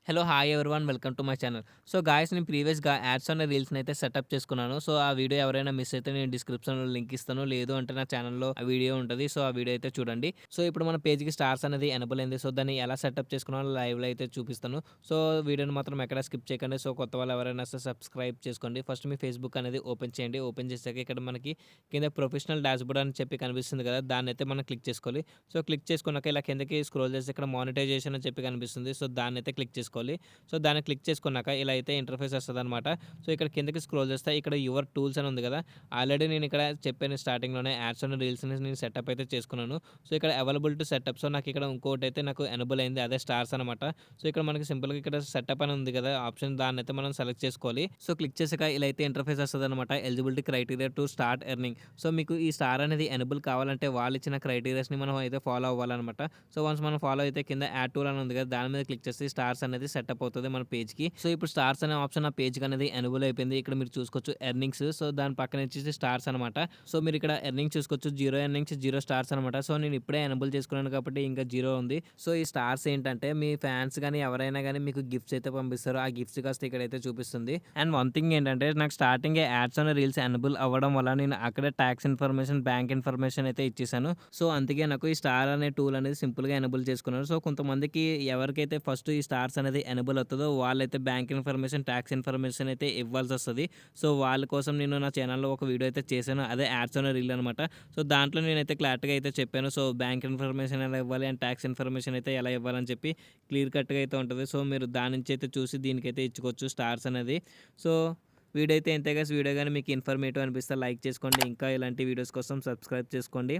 Hello! Hi everyone. Welcome to my channel. So guys నేను ప్రీవియస్‌గా ads అనే రీల్స్‌ని అయితే సెటప్ చేసుకున్నాను. సో ఆ వీడియో ఎవరైనా మిస్ అయితే నేను డిస్క్రిప్షన్‌లో లింక్ ఇస్తాను. లేదు అంటే నా ఛానల్‌లో ఆ వీడియో ఉంటది. సో ఆ వీడియో అయితే చూడండి. సో ఇప్పుడు మన పేజ్‌కి స్టార్స్ అనేది ఎనేబుల్ అయింది. సో దాన్ని ఎలా సెటప్ చేసుకున్నానో లైవ్‌లో అయితే చూపిస్తాను. సో వీడియోని మాత్రం ఎక్కడ స్కిప్ చేయకండి. సో కొత్త వాళ్ళు ఎవరైనా సబ్స్క్రైబ్ చేసుకోండి. ఫస్ట్ మీ ఫేస్‌బుక్ అనేది ఓపెన్ చేయండి. ఓపెన్ చేసాక ఇక్కడ మనకి కింద ప్రొఫెషనల్ డాష్‌బోర్డ్ అని చెప్పి కనిపిస్తుంది కదా! దాన్నయితే మనం క్లిక్ చేసుకోవాలి. సో క్లిక్ చేసుకున్నాక ఇలా కిందకి స్క్రోల్ చేస్తే ఇక్కడ మానిటైజేషన్ అని చెప్పి కనిపిస్తుంది. సో దాన్నయితే క్లిక్ చేసుకోవాలి. సో దాన్ని క్లిక్ చేసుకున్నాక ఇలా అయితే ఇంటర్ఫేస్ వస్తదనమాట. సో ఇక్కడ కిందకి స్క్రోల్ చేస్తే ఇక్కడ యువర్ టూల్స్ అని ఉంది కదా! ఆల్రెడీ నేను ఇక్కడ చెప్పాను స్టార్టింగ్‌లోనే యాడ్స్ అండ్ రీల్స్‌ని నేను సెటప్ అయితే చేసుకున్నాను. సో ఇక్కడ అవైలబుల్ టు సెటప్. సో నాకు ఇక్కడ ఇంకోటైతే నాకు ఎనేబుల్ అయింది. అదే స్టార్స్ అనమాట. సో ఇక్కడ మనకి సింపుల్‌గా ఇక్కడ సెటప్ అని ఉంది కదా ఆప్షన్, దాన్నైతే మనం సెలెక్ట్ చేసుకోవాలి. సో క్లిక్ చేసాక ఇలా అయితే ఇంటర్ఫేస్ వస్తదనమాట. Eligibility criteria to start earning. So మీకు ఈ స్టార్ అనేది ఎనేబుల్ కావాలంటే వాళ్ళు ఇచ్చిన క్రైటీరియాస్‌ని మనం అయితే ఫాలో అవ్వాలనమాట. సో వన్స్ మనం ఫాలో అయితే కింద యాడ్ టూల్ అని ఉంది కదా! దాని మీద క్లిక్ చేస్తే స్టార్స్ అనేది సెటప్ అవుతది మన పేజ్‌కి. సో ఇప్పుడు స్టార్స్ అనే ఆప్షన్ నా పేజ్‌కి అనేది ఎనేబుల్ అయిపోయింది. ఇక్కడ మీరు చూసుకోవచ్చు ఎర్నింగ్స్. సో దాని పక్కన వచ్చేసి స్టార్స్ అనమాట. సో మీరు ఇక్కడ ఎర్నింగ్స్ చూసుకోవచ్చు. 0 ఎర్నింగ్స్, 0 స్టార్స్ అనమాట. సో నేను ఇప్పుడే ఎనేబుల్ చేసుకున్నాను కాబట్టి ఇంకా 0 ఉంది. సో ఈ స్టార్స్ ఏంటంటే మీ ఫ్యాన్స్ గాని ఎవరైనా గాని మీకు గిఫ్ట్స్ అయితే పంపిస్తారు. ఆ గిఫ్ట్స్ కాస్త ఇక్కడైతే చూపిస్తుంది. అండ్ వన్ థింగ్ ఏంటంటే నాకు స్టార్టింగే యాడ్స్ అనే రీల్స్ ఎనేబుల్ అవ్వడం వల్ల నేను అక్కడే టాక్స్ ఇన్ఫర్మేషన్, బ్యాంక్ ఇన్ఫర్మేషన్ అయితే ఇచ్చేసాను. సో అందుకే నాకు ఈ స్టార్ అనే టూల్ అనేది సింపుల్‌గా ఎనేబుల్ చేసుకున్నాను. సో కొంతమందికి ఎవరికైతే ఫస్ట్ ఈ స్టార్స్ అనేది ఎనేబుల్ అవుతదో వాళ్ళైతే బ్యాంక్ ఇన్ఫర్మేషన్, టాక్స్ ఇన్ఫర్మేషన్ అయితే ఇవ్వాల్సొస్తది. సో వాళ్ళ కోసం నేను నా ఛానెల్‌లో ఒక వీడియో అయితే చేశాను. అదే యాడ్స్ అనే రీల్ అనమాట. సో దాంట్లో నేనైతే క్లారిటీగా అయితే చెప్పాను. సో బ్యాంక్ ఇన్ఫర్మేషన్ ఎలా ఇవ్వాలి అండ్ టాక్స్ ఇన్ఫర్మేషన్ అయితే ఎలా ఇవ్వాలని చెప్పి క్లియర్ కట్‌గా అయితే ఉంటది. సో మీరు దాని నుంచి అయితే చూసి దీనికైతే ఇచ్చుకోవచ్చు స్టార్స్ అనేది. సో వీడియో అయితే ఇంతే గైస్. వీడియో గాని మీకు ఇన్ఫర్మేటివ్ అనిపిస్తే లైక్ చేసుకోండి. ఇంకా ఇలాంటి వీడియోస్ కోసం సబ్స్క్రైబ్ చేసుకోండి.